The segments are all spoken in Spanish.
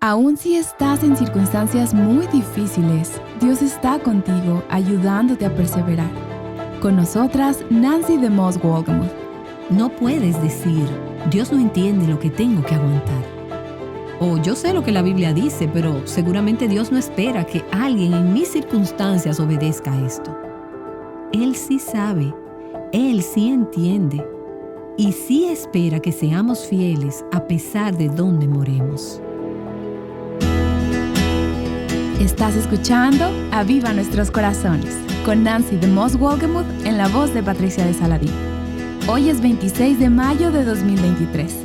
Aun si estás en circunstancias muy difíciles, Dios está contigo, ayudándote a perseverar. Con nosotras, Nancy DeMoss Wolgemuth. No puedes decir, Dios no entiende lo que tengo que aguantar. O yo sé lo que la Biblia dice, pero seguramente Dios no espera que alguien en mis circunstancias obedezca a esto. Él sí sabe, Él sí entiende y sí espera que seamos fieles a pesar de donde moremos. Estás escuchando Aviva Nuestros Corazones con Nancy DeMoss Wolgemuth en la voz de Patricia de Saladín. Hoy es 26 de mayo de 2023.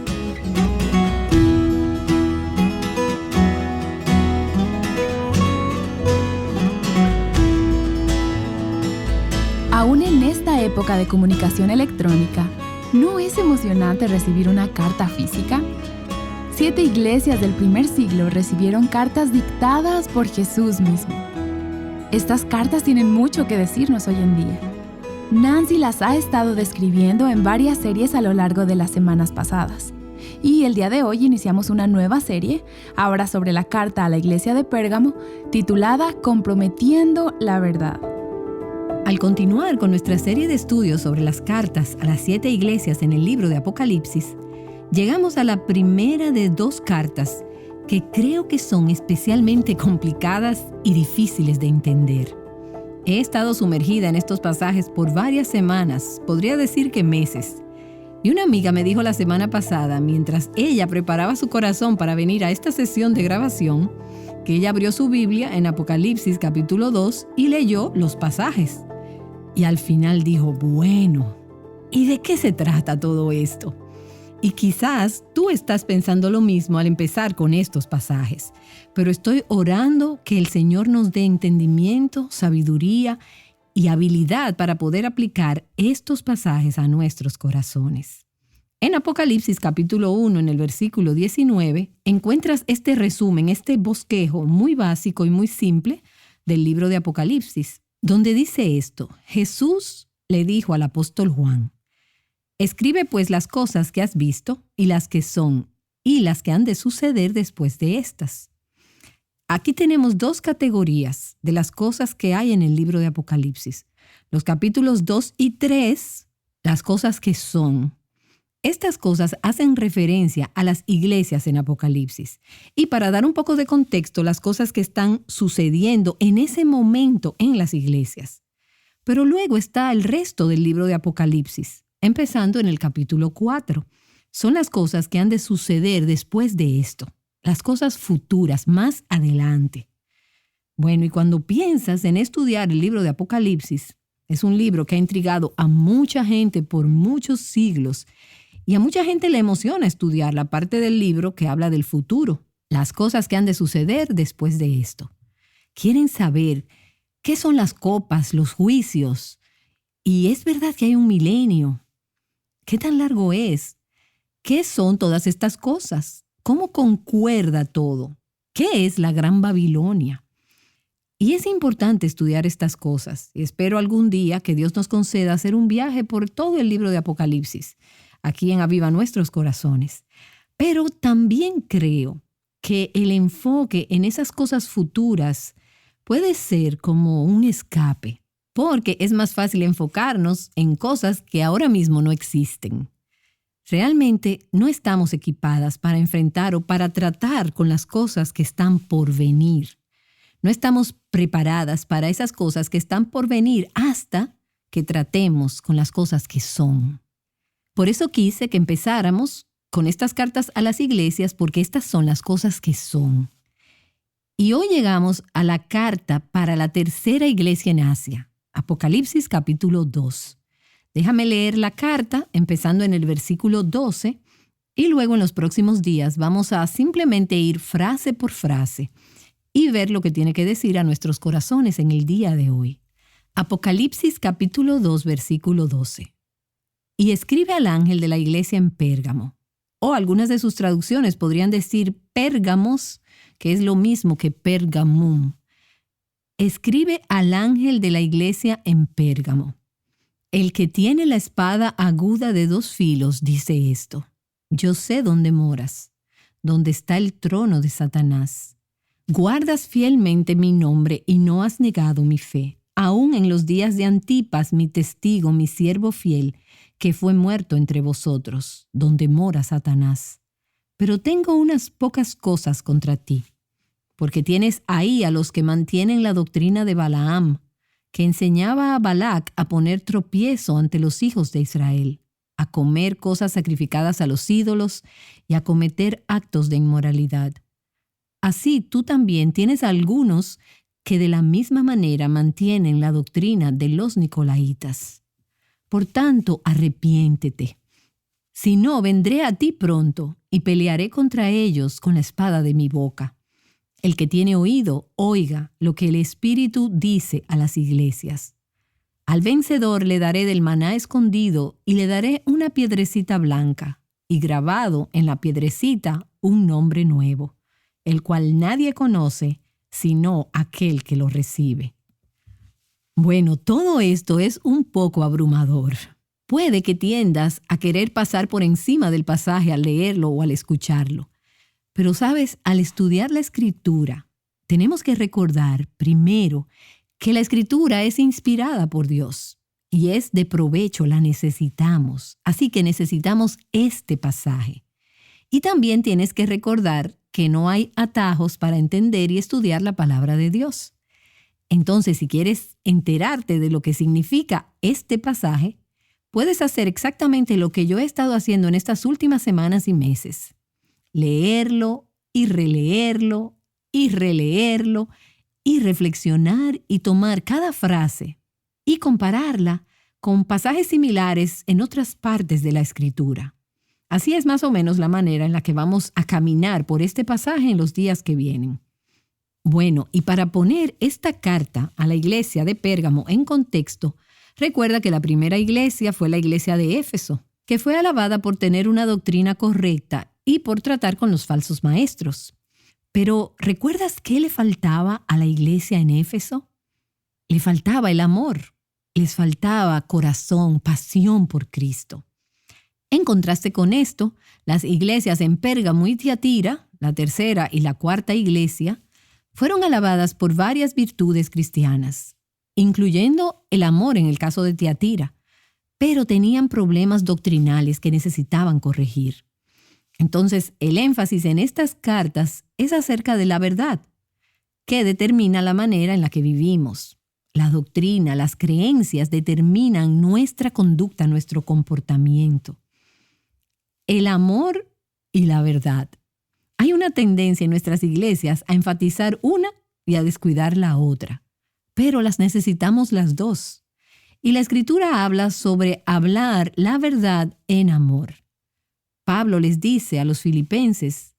Aún en esta época de comunicación electrónica, ¿no es emocionante recibir una carta física? 7 iglesias del primer siglo recibieron cartas dictadas por Jesús mismo. Estas cartas tienen mucho que decirnos hoy en día. Nancy las ha estado describiendo en varias series a lo largo de las semanas pasadas. Y el día de hoy iniciamos una nueva serie, ahora sobre la carta a la iglesia de Pérgamo, titulada Comprometiendo la Verdad. Al continuar con nuestra serie de estudios sobre las cartas a las 7 iglesias en el libro de Apocalipsis, llegamos a la primera de 2 cartas que creo que son especialmente complicadas y difíciles de entender. He estado sumergida en estos pasajes por varias semanas, podría decir que meses. Y una amiga me dijo la semana pasada, mientras ella preparaba su corazón para venir a esta sesión de grabación, que ella abrió su Biblia en Apocalipsis capítulo 2 y leyó los pasajes. Y al final dijo, bueno, ¿y de qué se trata todo esto? Y quizás tú estás pensando lo mismo al empezar con estos pasajes, pero estoy orando que el Señor nos dé entendimiento, sabiduría y habilidad para poder aplicar estos pasajes a nuestros corazones. En Apocalipsis capítulo 1, en el versículo 19, encuentras este resumen, este bosquejo muy básico y muy simple del libro de Apocalipsis, donde dice esto: Jesús le dijo al apóstol Juan, escribe pues las cosas que has visto y las que son y las que han de suceder después de estas. Aquí tenemos 2 categorías de las cosas que hay en el libro de Apocalipsis. Los capítulos 2 y 3, las cosas que son. Estas cosas hacen referencia a las iglesias en Apocalipsis. Y para dar un poco de contexto, las cosas que están sucediendo en ese momento en las iglesias. Pero luego está el resto del libro de Apocalipsis, empezando en el capítulo 4. Son las cosas que han de suceder después de esto, las cosas futuras, más adelante. Bueno, y cuando piensas en estudiar el libro de Apocalipsis, es un libro que ha intrigado a mucha gente por muchos siglos y a mucha gente le emociona estudiar la parte del libro que habla del futuro, las cosas que han de suceder después de esto. Quieren saber qué son las copas, los juicios, y es verdad que hay un milenio. ¿Qué tan largo es? ¿Qué son todas estas cosas? ¿Cómo concuerda todo? ¿Qué es la Gran Babilonia? Y es importante estudiar estas cosas. Y espero algún día que Dios nos conceda hacer un viaje por todo el libro de Apocalipsis, aquí en Aviva Nuestros Corazones. Pero también creo que el enfoque en esas cosas futuras puede ser como un escape, porque es más fácil enfocarnos en cosas que ahora mismo no existen. Realmente no estamos equipadas para enfrentar o para tratar con las cosas que están por venir. No estamos preparadas para esas cosas que están por venir hasta que tratemos con las cosas que son. Por eso quise que empezáramos con estas cartas a las iglesias, porque estas son las cosas que son. Y hoy llegamos a la carta para la tercera iglesia en Asia, Apocalipsis capítulo 2. Déjame leer la carta empezando en el versículo 12 y luego en los próximos días vamos a simplemente ir frase por frase y ver lo que tiene que decir a nuestros corazones en el día de hoy. Apocalipsis capítulo 2 versículo 12. Y escribe al ángel de la iglesia en Pérgamo. O algunas de sus traducciones podrían decir Pérgamos, que es lo mismo que Pergamum. Escribe al ángel de la iglesia en Pérgamo. El que tiene la espada aguda de 2 filos dice esto: Yo sé dónde moras, donde está el trono de Satanás. Guardas fielmente mi nombre y no has negado mi fe, aun en los días de Antipas, mi testigo, mi siervo fiel, que fue muerto entre vosotros, donde mora Satanás. Pero tengo unas pocas cosas contra ti, porque tienes ahí a los que mantienen la doctrina de Balaam, que enseñaba a Balac a poner tropiezo ante los hijos de Israel, a comer cosas sacrificadas a los ídolos y a cometer actos de inmoralidad. Así tú también tienes algunos que de la misma manera mantienen la doctrina de los nicolaítas. Por tanto, arrepiéntete. Si no, vendré a ti pronto y pelearé contra ellos con la espada de mi boca. El que tiene oído, oiga lo que el Espíritu dice a las iglesias. Al vencedor le daré del maná escondido y le daré una piedrecita blanca, y grabado en la piedrecita un nombre nuevo, el cual nadie conoce sino aquel que lo recibe. Bueno, todo esto es un poco abrumador. Puede que tiendas a querer pasar por encima del pasaje al leerlo o al escucharlo. Pero sabes, al estudiar la Escritura, tenemos que recordar primero que la Escritura es inspirada por Dios y es de provecho, la necesitamos. Así que necesitamos este pasaje. Y también tienes que recordar que no hay atajos para entender y estudiar la palabra de Dios. Entonces, si quieres enterarte de lo que significa este pasaje, puedes hacer exactamente lo que yo he estado haciendo en estas últimas semanas y meses. Leerlo y releerlo y releerlo y reflexionar y tomar cada frase y compararla con pasajes similares en otras partes de la Escritura. Así es más o menos la manera en la que vamos a caminar por este pasaje en los días que vienen. Bueno, y para poner esta carta a la iglesia de Pérgamo en contexto, recuerda que la primera iglesia fue la iglesia de Éfeso, que fue alabada por tener una doctrina correcta y por tratar con los falsos maestros. Pero, ¿recuerdas qué le faltaba a la iglesia en Éfeso? Le faltaba el amor, les faltaba corazón, pasión por Cristo. En contraste con esto, las iglesias en Pérgamo y Tiatira, la tercera y la cuarta iglesia, fueron alabadas por varias virtudes cristianas, incluyendo el amor en el caso de Tiatira, pero tenían problemas doctrinales que necesitaban corregir. Entonces, el énfasis en estas cartas es acerca de la verdad, que determina la manera en la que vivimos. La doctrina, las creencias determinan nuestra conducta, nuestro comportamiento. El amor y la verdad. Hay una tendencia en nuestras iglesias a enfatizar una y a descuidar la otra, pero las necesitamos las dos. Y la Escritura habla sobre hablar la verdad en amor. Pablo les dice a los filipenses,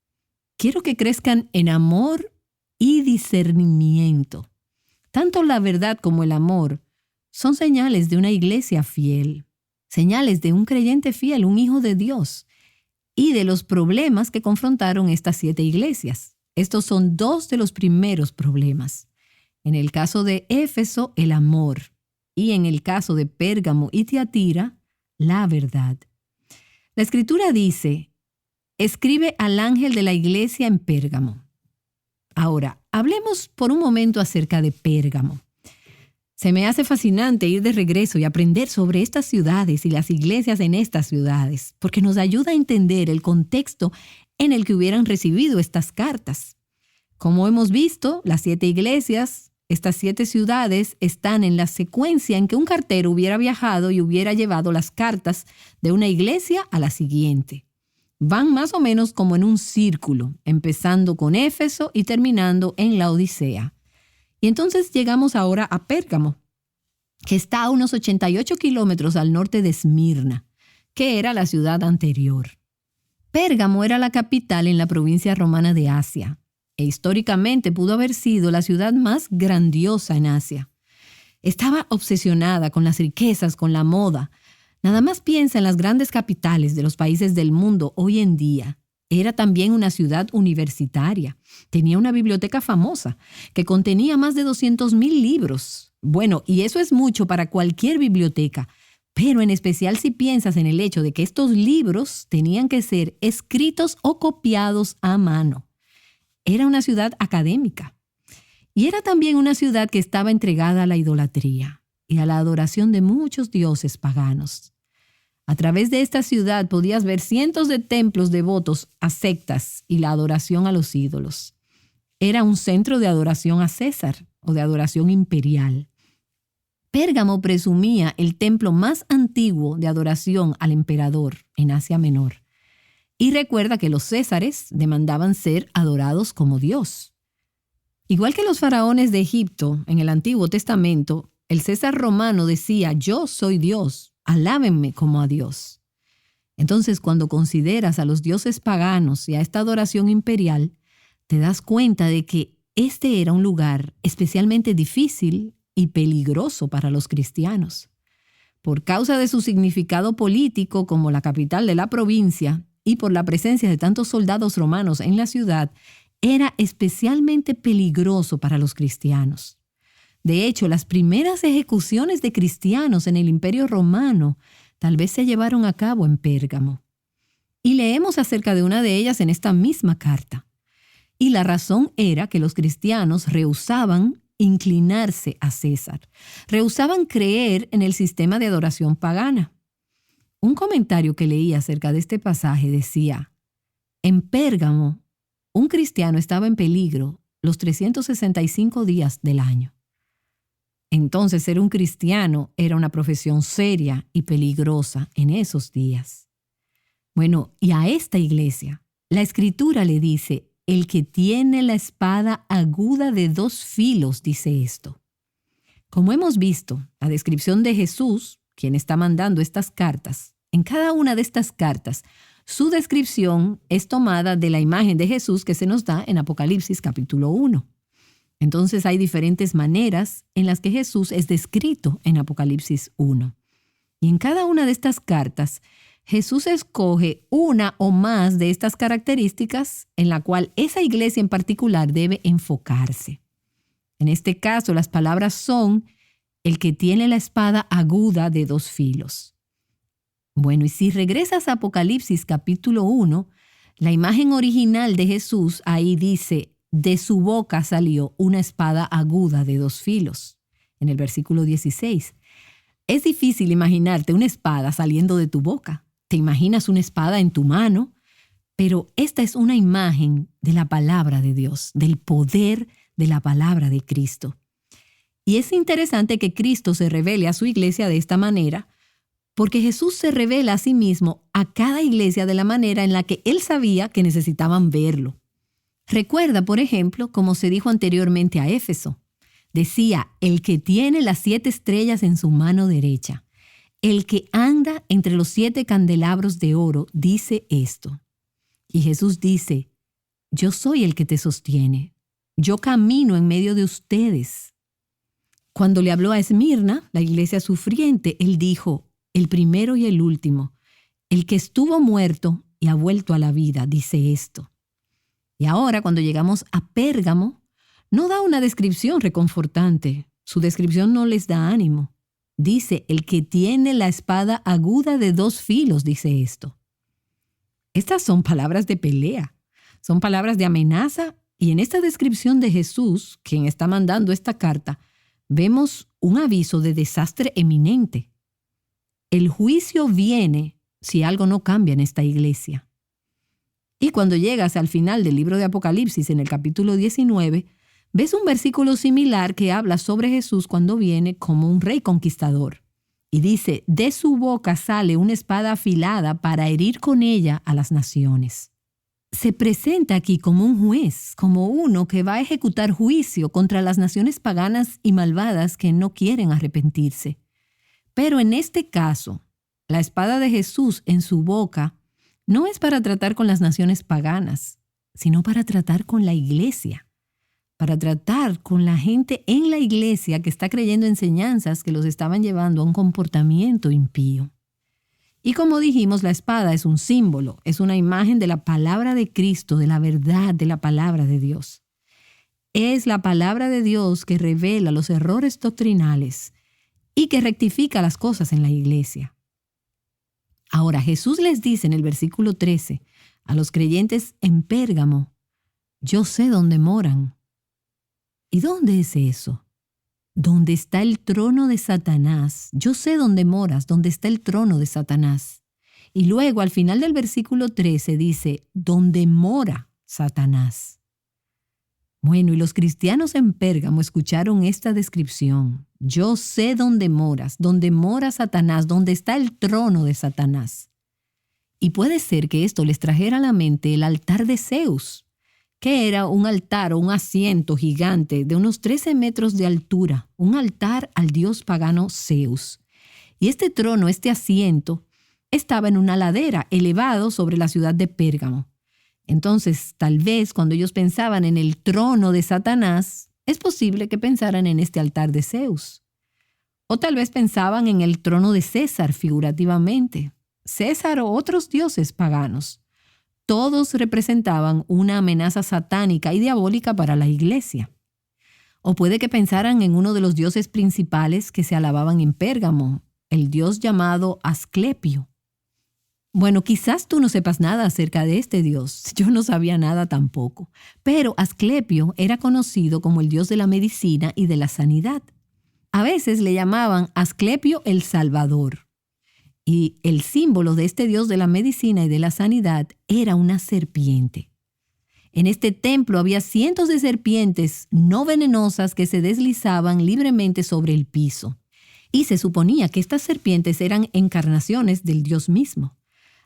quiero que crezcan en amor y discernimiento. Tanto la verdad como el amor son señales de una iglesia fiel, señales de un creyente fiel, un hijo de Dios, y de los problemas que confrontaron estas 7 iglesias. Estos son 2 de los primeros problemas. En el caso de Éfeso, el amor, y en el caso de Pérgamo y Tiatira, la verdad. La Escritura dice, escribe al ángel de la iglesia en Pérgamo. Ahora, hablemos por un momento acerca de Pérgamo. Se me hace fascinante ir de regreso y aprender sobre estas ciudades y las iglesias en estas ciudades, porque nos ayuda a entender el contexto en el que hubieran recibido estas cartas. Como hemos visto, las 7 iglesias, estas 7 ciudades, están en la secuencia en que un cartero hubiera viajado y hubiera llevado las cartas de una iglesia a la siguiente. Van más o menos como en un círculo, empezando con Éfeso y terminando en la Odisea. Y entonces llegamos ahora a Pérgamo, que está a unos 88 kilómetros al norte de Esmirna, que era la ciudad anterior. Pérgamo era la capital en la provincia romana de Asia, e históricamente pudo haber sido la ciudad más grandiosa en Asia. Estaba obsesionada con las riquezas, con la moda. Nada más piensa en las grandes capitales de los países del mundo hoy en día. Era también una ciudad universitaria. Tenía una biblioteca famosa que contenía más de 200,000 libros. Bueno, y eso es mucho para cualquier biblioteca, pero en especial si piensas en el hecho de que estos libros tenían que ser escritos o copiados a mano. Era una ciudad académica y era también una ciudad que estaba entregada a la idolatría y a la adoración de muchos dioses paganos. A través de esta ciudad podías ver cientos de templos devotos a sectas y la adoración a los ídolos. Era un centro de adoración a César o de adoración imperial. Pérgamo presumía el templo más antiguo de adoración al emperador en Asia Menor. Y recuerda que los césares demandaban ser adorados como Dios. Igual que los faraones de Egipto en el Antiguo Testamento, el César romano decía: yo soy Dios, alábenme como a Dios. Entonces, cuando consideras a los dioses paganos y a esta adoración imperial, te das cuenta de que este era un lugar especialmente difícil y peligroso para los cristianos. Por causa de su significado político como la capital de la provincia y por la presencia de tantos soldados romanos en la ciudad, era especialmente peligroso para los cristianos. De hecho, las primeras ejecuciones de cristianos en el Imperio Romano tal vez se llevaron a cabo en Pérgamo. Y leemos acerca de una de ellas en esta misma carta. Y la razón era que los cristianos rehusaban inclinarse a César. Rehusaban creer en el sistema de adoración pagana. Un comentario que leí acerca de este pasaje decía: en Pérgamo, un cristiano estaba en peligro los 365 días del año. Entonces, ser un cristiano era una profesión seria y peligrosa en esos días. Bueno, y a esta iglesia, la Escritura le dice: el que tiene la espada aguda de 2 filos, dice esto. Como hemos visto, la descripción de Jesús, quien está mandando estas cartas, en cada una de estas cartas, su descripción es tomada de la imagen de Jesús que se nos da en Apocalipsis capítulo 1. Entonces hay diferentes maneras en las que Jesús es descrito en Apocalipsis 1. Y en cada una de estas cartas, Jesús escoge una o más de estas características en la cual esa iglesia en particular debe enfocarse. En este caso, las palabras son: el que tiene la espada aguda de 2 filos. Bueno, y si regresas a Apocalipsis capítulo 1, la imagen original de Jesús ahí dice: de su boca salió una espada aguda de 2 filos. En el versículo 16. Es difícil imaginarte una espada saliendo de tu boca. Te imaginas una espada en tu mano, pero esta es una imagen de la palabra de Dios, del poder de la palabra de Cristo. Y es interesante que Cristo se revele a su iglesia de esta manera, porque Jesús se revela a sí mismo a cada iglesia de la manera en la que Él sabía que necesitaban verlo. Recuerda, por ejemplo, como se dijo anteriormente a Éfeso. Decía: el que tiene las 7 estrellas en su mano derecha. El que anda entre los 7 candelabros de oro dice esto. Y Jesús dice: yo soy el que te sostiene. Yo camino en medio de ustedes. Cuando le habló a Esmirna, la iglesia sufriente, Él dijo: el primero y el último, el que estuvo muerto y ha vuelto a la vida, dice esto. Y ahora, cuando llegamos a Pérgamo, no da una descripción reconfortante. Su descripción no les da ánimo. Dice: el que tiene la espada aguda de 2 filos, dice esto. Estas son palabras de pelea, son palabras de amenaza, y en esta descripción de Jesús, quien está mandando esta carta, vemos un aviso de desastre eminente. El juicio viene si algo no cambia en esta iglesia. Y cuando llegas al final del libro de Apocalipsis, en el capítulo 19, ves un versículo similar que habla sobre Jesús cuando viene como un rey conquistador. Y dice: de su boca sale una espada afilada para herir con ella a las naciones. Se presenta aquí como un juez, como uno que va a ejecutar juicio contra las naciones paganas y malvadas que no quieren arrepentirse. Pero en este caso, la espada de Jesús en su boca no es para tratar con las naciones paganas, sino para tratar con la iglesia. Para tratar con la gente en la iglesia que está creyendo enseñanzas que los estaban llevando a un comportamiento impío. Y como dijimos, la espada es un símbolo, es una imagen de la palabra de Cristo, de la verdad de la palabra de Dios. Es la palabra de Dios que revela los errores doctrinales y que rectifica las cosas en la iglesia. Ahora, Jesús les dice en el versículo 13 a los creyentes en Pérgamo: yo sé dónde moran. ¿Y dónde es eso? Donde está el trono de Satanás. Yo sé dónde moras, donde está el trono de Satanás. Y luego al final del versículo 13 dice: donde mora Satanás. Bueno, y los cristianos en Pérgamo escucharon esta descripción. Yo sé dónde moras, donde mora Satanás, donde está el trono de Satanás. Y puede ser que esto les trajera a la mente el altar de Zeus, que era un altar o un asiento gigante de unos 13 metros de altura, un altar al dios pagano Zeus. Y este trono, este asiento, estaba en una ladera elevado sobre la ciudad de Pérgamo. Entonces, tal vez cuando ellos pensaban en el trono de Satanás, es posible que pensaran en este altar de Zeus. O tal vez pensaban en el trono de César figurativamente. César o otros dioses paganos. Todos representaban una amenaza satánica y diabólica para la iglesia. O puede que pensaran en uno de los dioses principales que se alababan en Pérgamo, el dios llamado Asclepio. Bueno, quizás tú no sepas nada acerca de este dios. Yo no sabía nada tampoco. Pero Asclepio era conocido como el dios de la medicina y de la sanidad. A veces le llamaban Asclepio el Salvador. Y el símbolo de este dios de la medicina y de la sanidad era una serpiente. En este templo había cientos de serpientes no venenosas que se deslizaban libremente sobre el piso. Y se suponía que estas serpientes eran encarnaciones del dios mismo.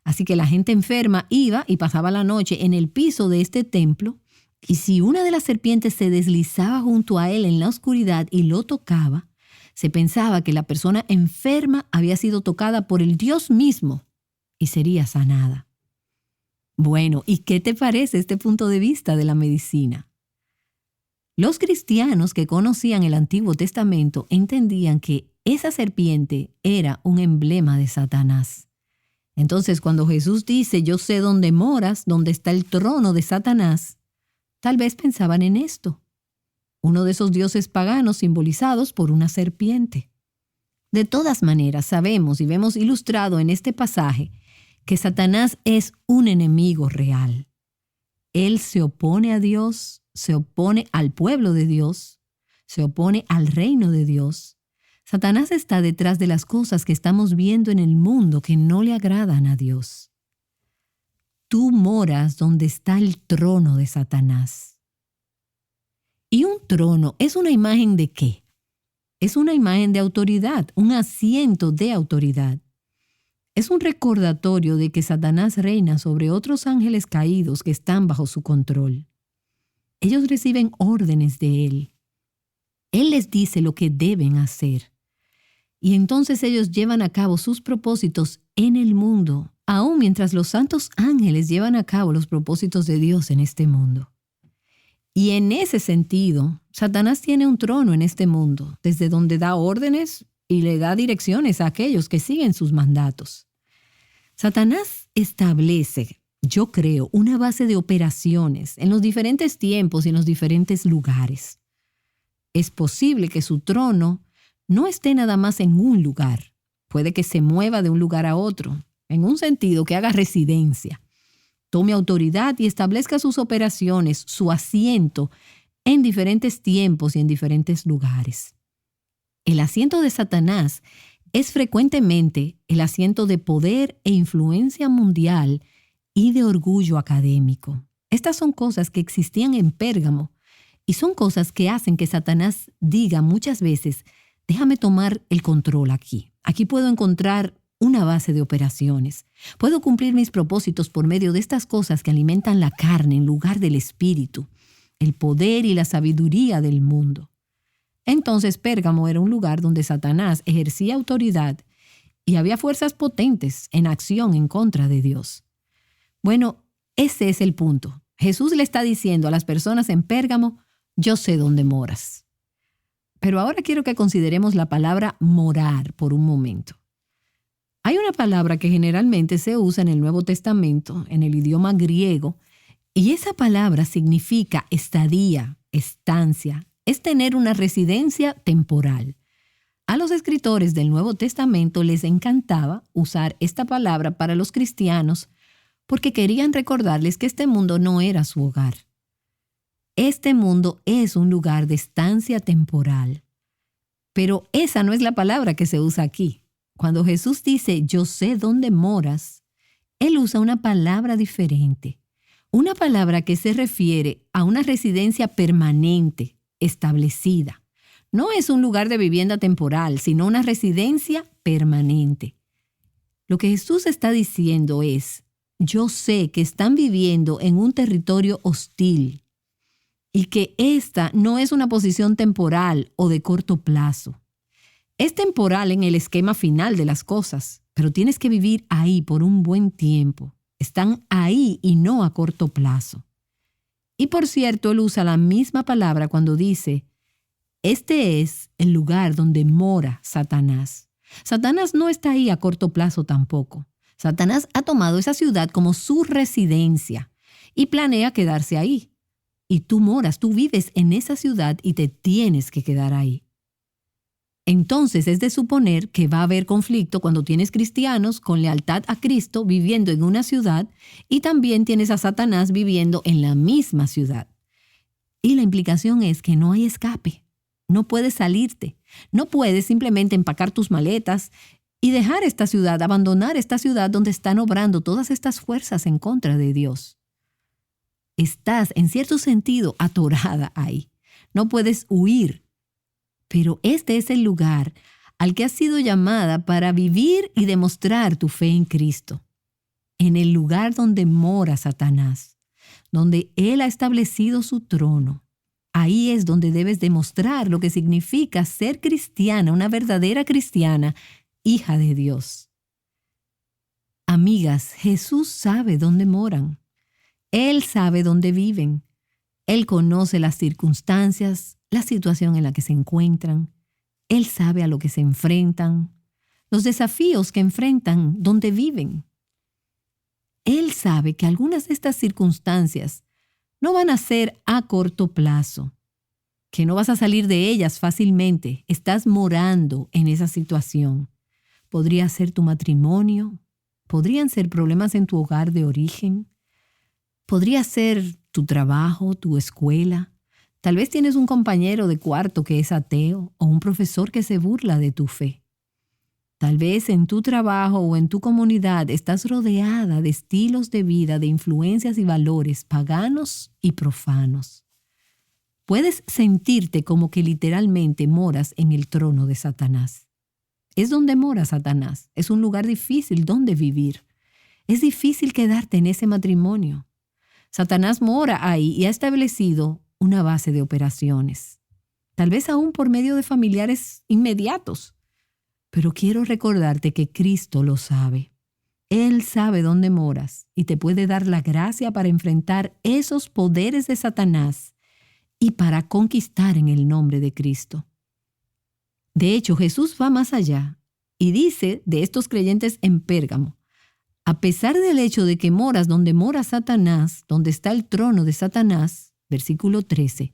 Así que la gente enferma iba y pasaba la noche en el piso de este templo, y si una de las serpientes se deslizaba junto a él en la oscuridad y lo tocaba, se pensaba que la persona enferma había sido tocada por el Dios mismo y sería sanada. Bueno, ¿y qué te parece este punto de vista de la medicina? Los cristianos que conocían el Antiguo Testamento entendían que esa serpiente era un emblema de Satanás. Entonces, cuando Jesús dice: yo sé dónde moras, dónde está el trono de Satanás, tal vez pensaban en esto. Uno de esos dioses paganos simbolizados por una serpiente. De todas maneras, sabemos y vemos ilustrado en este pasaje que Satanás es un enemigo real. Él se opone a Dios, se opone al pueblo de Dios, se opone al reino de Dios. Satanás está detrás de las cosas que estamos viendo en el mundo que no le agradan a Dios. Tú moras donde está el trono de Satanás. ¿Y un trono es una imagen de qué? Es una imagen de autoridad, un asiento de autoridad. Es un recordatorio de que Satanás reina sobre otros ángeles caídos que están bajo su control. Ellos reciben órdenes de él. Él les dice lo que deben hacer. Y entonces ellos llevan a cabo sus propósitos en el mundo, aun mientras los santos ángeles llevan a cabo los propósitos de Dios en este mundo. Y en ese sentido, Satanás tiene un trono en este mundo, desde donde da órdenes y le da direcciones a aquellos que siguen sus mandatos. Satanás establece, yo creo, una base de operaciones en los diferentes tiempos y en los diferentes lugares. Es posible que su trono no esté nada más en un lugar. Puede que se mueva de un lugar a otro, en un sentido que haga residencia. Tome autoridad y establezca sus operaciones, su asiento, en diferentes tiempos y en diferentes lugares. El asiento de Satanás es frecuentemente el asiento de poder e influencia mundial y de orgullo académico. Estas son cosas que existían en Pérgamo y son cosas que hacen que Satanás diga muchas veces: déjame tomar el control aquí. Aquí puedo encontrar una base de operaciones. Puedo cumplir mis propósitos por medio de estas cosas que alimentan la carne en lugar del espíritu, el poder y la sabiduría del mundo. Entonces Pérgamo era un lugar donde Satanás ejercía autoridad y había fuerzas potentes en acción en contra de Dios. Bueno, ese es el punto. Jesús le está diciendo a las personas en Pérgamo: yo sé dónde moras. Pero ahora quiero que consideremos la palabra morar por un momento. Hay una palabra que generalmente se usa en el Nuevo Testamento, en el idioma griego, y esa palabra significa estadía, estancia, es tener una residencia temporal. A los escritores del Nuevo Testamento les encantaba usar esta palabra para los cristianos porque querían recordarles que este mundo no era su hogar. Este mundo es un lugar de estancia temporal. Pero esa no es la palabra que se usa aquí. Cuando Jesús dice, yo sé dónde moras, Él usa una palabra diferente. Una palabra que se refiere a una residencia permanente, establecida. No es un lugar de vivienda temporal, sino una residencia permanente. Lo que Jesús está diciendo es, yo sé que están viviendo en un territorio hostil y que esta no es una posición temporal o de corto plazo. Es temporal en el esquema final de las cosas, pero tienes que vivir ahí por un buen tiempo. Están ahí y no a corto plazo. Y por cierto, él usa la misma palabra cuando dice, este es el lugar donde mora Satanás. Satanás no está ahí a corto plazo tampoco. Satanás ha tomado esa ciudad como su residencia y planea quedarse ahí. Y tú moras, tú vives en esa ciudad y te tienes que quedar ahí. Entonces es de suponer que va a haber conflicto cuando tienes cristianos con lealtad a Cristo viviendo en una ciudad y también tienes a Satanás viviendo en la misma ciudad. Y la implicación es que no hay escape. No puedes salirte. No puedes simplemente empacar tus maletas y dejar esta ciudad, abandonar esta ciudad donde están obrando todas estas fuerzas en contra de Dios. Estás, en cierto sentido, atorada ahí. No puedes huir. Pero este es el lugar al que has sido llamada para vivir y demostrar tu fe en Cristo. En el lugar donde mora Satanás, donde Él ha establecido su trono. Ahí es donde debes demostrar lo que significa ser cristiana, una verdadera cristiana, hija de Dios. Amigas, Jesús sabe dónde moran. Él sabe dónde viven. Él conoce las circunstancias, la situación en la que se encuentran. Él sabe a lo que se enfrentan, los desafíos que enfrentan donde viven. Él sabe que algunas de estas circunstancias no van a ser a corto plazo, que no vas a salir de ellas fácilmente. Estás morando en esa situación. Podría ser tu matrimonio, podrían ser problemas en tu hogar de origen, podría ser tu trabajo, tu escuela. Tal vez tienes un compañero de cuarto que es ateo o un profesor que se burla de tu fe. Tal vez en tu trabajo o en tu comunidad estás rodeada de estilos de vida, de influencias y valores paganos y profanos. Puedes sentirte como que literalmente moras en el trono de Satanás. Es donde mora Satanás. Es un lugar difícil donde vivir. Es difícil quedarte en ese matrimonio. Satanás mora ahí y ha establecido una base de operaciones. Tal vez aún por medio de familiares inmediatos. Pero quiero recordarte que Cristo lo sabe. Él sabe dónde moras y te puede dar la gracia para enfrentar esos poderes de Satanás y para conquistar en el nombre de Cristo. De hecho, Jesús va más allá y dice de estos creyentes en Pérgamo, a pesar del hecho de que moras donde mora Satanás, donde está el trono de Satanás, versículo 13,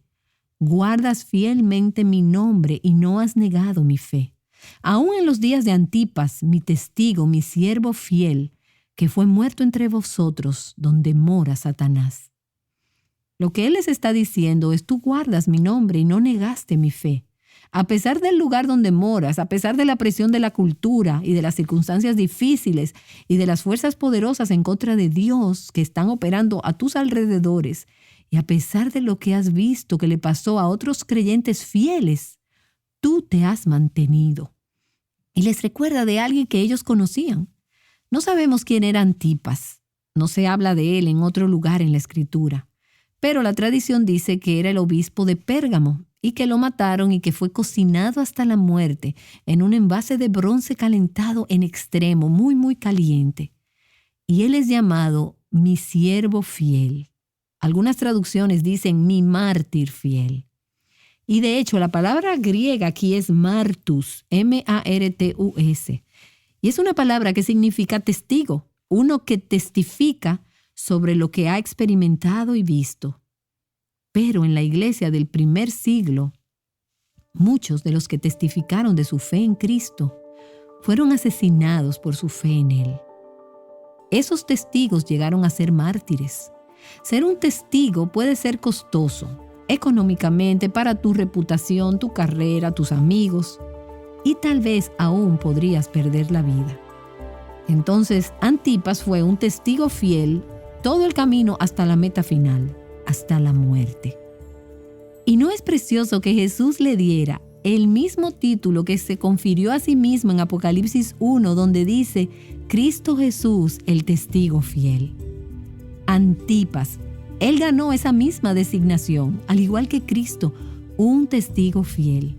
guardas fielmente mi nombre y no has negado mi fe. Aún en los días de Antipas, mi testigo, mi siervo fiel, que fue muerto entre vosotros, donde mora Satanás. Lo que él les está diciendo es, tú guardas mi nombre y no negaste mi fe. A pesar del lugar donde moras, a pesar de la presión de la cultura y de las circunstancias difíciles y de las fuerzas poderosas en contra de Dios que están operando a tus alrededores, y a pesar de lo que has visto que le pasó a otros creyentes fieles, tú te has mantenido. Y les recuerda de alguien que ellos conocían. No sabemos quién era Antipas. No se habla de él en otro lugar en la Escritura. Pero la tradición dice que era el obispo de Pérgamo y que lo mataron y que fue cocinado hasta la muerte en un envase de bronce calentado en extremo, muy, muy caliente. Y él es llamado mi siervo fiel. Algunas traducciones dicen mi mártir fiel. Y de hecho, la palabra griega aquí es martus, M-A-R-T-U-S. Y es una palabra que significa testigo, uno que testifica sobre lo que ha experimentado y visto. Pero en la iglesia del primer siglo, Muchos de los que testificaron de su fe en Cristo fueron asesinados por su fe en Él. Esos testigos llegaron a ser mártires. Ser un testigo puede ser costoso, económicamente, para tu reputación, tu carrera, tus amigos, y tal vez aún podrías perder la vida. Entonces, Antipas fue un testigo fiel todo el camino hasta la meta final, hasta la muerte. ¿Y no es precioso que Jesús le diera el mismo título que se confirió a sí mismo en Apocalipsis 1, donde dice: Cristo Jesús, el testigo fiel? Antipas, él ganó esa misma designación, al igual que Cristo, un testigo fiel.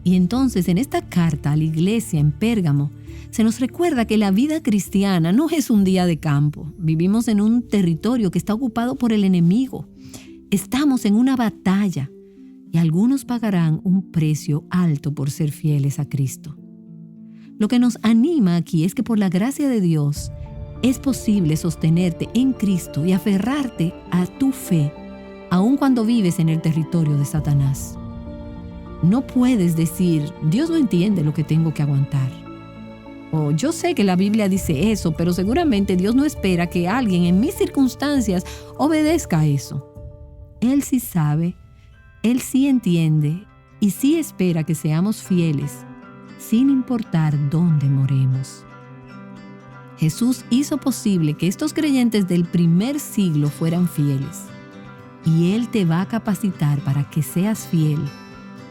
Y entonces, en esta carta a la iglesia en Pérgamo, se nos recuerda que la vida cristiana no es un día de campo. Vivimos en un territorio que está ocupado por el enemigo. Estamos en una batalla y algunos pagarán un precio alto por ser fieles a Cristo. Lo que nos anima aquí es que por la gracia de Dios es posible sostenerte en Cristo y aferrarte a tu fe, aun cuando vives en el territorio de Satanás. No puedes decir: Dios no entiende lo que tengo que aguantar. O yo sé que la Biblia dice eso, pero seguramente Dios no espera que alguien en mis circunstancias obedezca a eso. Él sí sabe, Él sí entiende y sí espera que seamos fieles, sin importar dónde moremos. Jesús hizo posible que estos creyentes del primer siglo fueran fieles, y Él te va a capacitar para que seas fiel,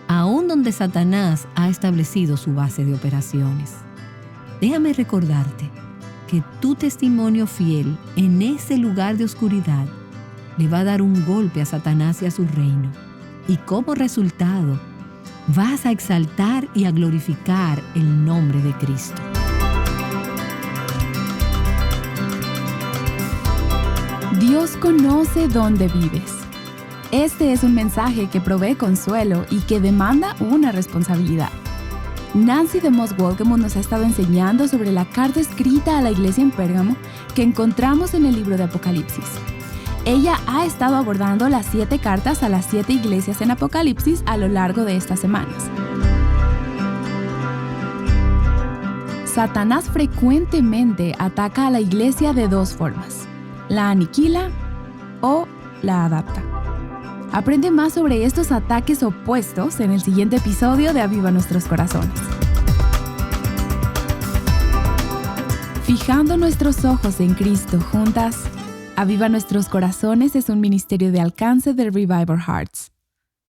aun donde Satanás ha establecido su base de operaciones. Déjame recordarte que tu testimonio fiel en ese lugar de oscuridad le va a dar un golpe a Satanás y a su reino. Y como resultado, vas a exaltar y a glorificar el nombre de Cristo. Dios conoce dónde vives. Este es un mensaje que provee consuelo y que demanda una responsabilidad. Nancy DeMoss Wolgemuth nos ha estado enseñando sobre la carta escrita a la iglesia en Pérgamo que encontramos en el libro de Apocalipsis. Ella ha estado abordando las 7 cartas a las 7 iglesias en Apocalipsis a lo largo de estas semanas. Satanás frecuentemente ataca a la iglesia de 2 formas: la aniquila o la adapta. Aprende más sobre estos ataques opuestos en el siguiente episodio de Aviva Nuestros Corazones. Fijando nuestros ojos en Cristo juntas, Aviva Nuestros Corazones es un ministerio de alcance de Revival Hearts.